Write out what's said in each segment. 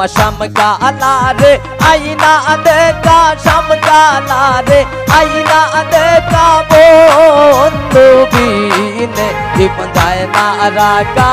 শামকালা রে আইনা দেখা শামকালা রে আইনা দেখা বন্ধু বিনে জীবন যায় না রাখা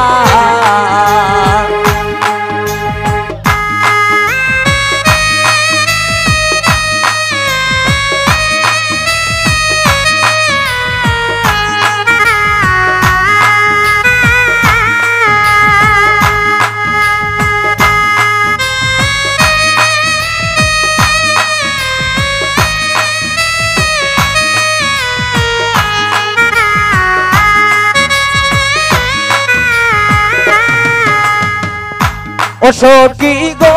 ও সখী গো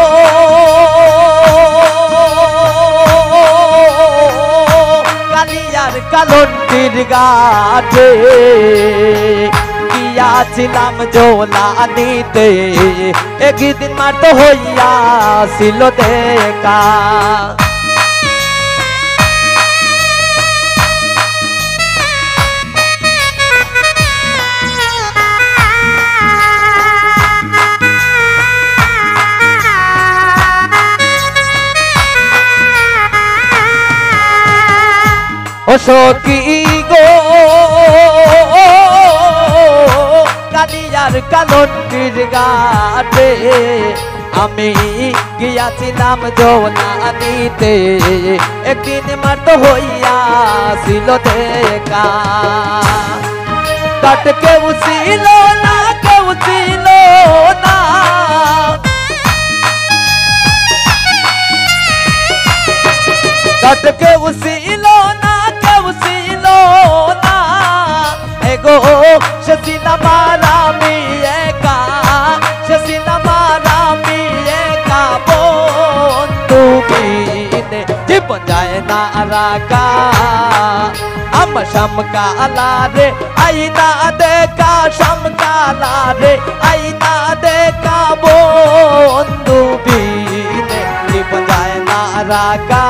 কালিয়ার কালন্টির ঘাটে গিয়াছিলাম জোলা নিতে একদিন মাত্র হইয়াছিল দেখা ও সখী গো কালিয়ার কালন্টির ঘাটে আমি গিয়াছিলাম জোলা নিতে একদিন মাত্র হইয়াছিল দেখা কাট কেউ ছিল না কেউ ছিল না কাট কেউ ছিল না কেউ ছিল না এগো সে সিনেমার আমি একা সে সিনেমার আমি একা বন্ধু বিনে জীবন যায় না রাখা আমার শামকালা রে আইনা দেখা শামকালা রে আইনা দেখা বন্ধু বিনে জীবন যায় না রাখা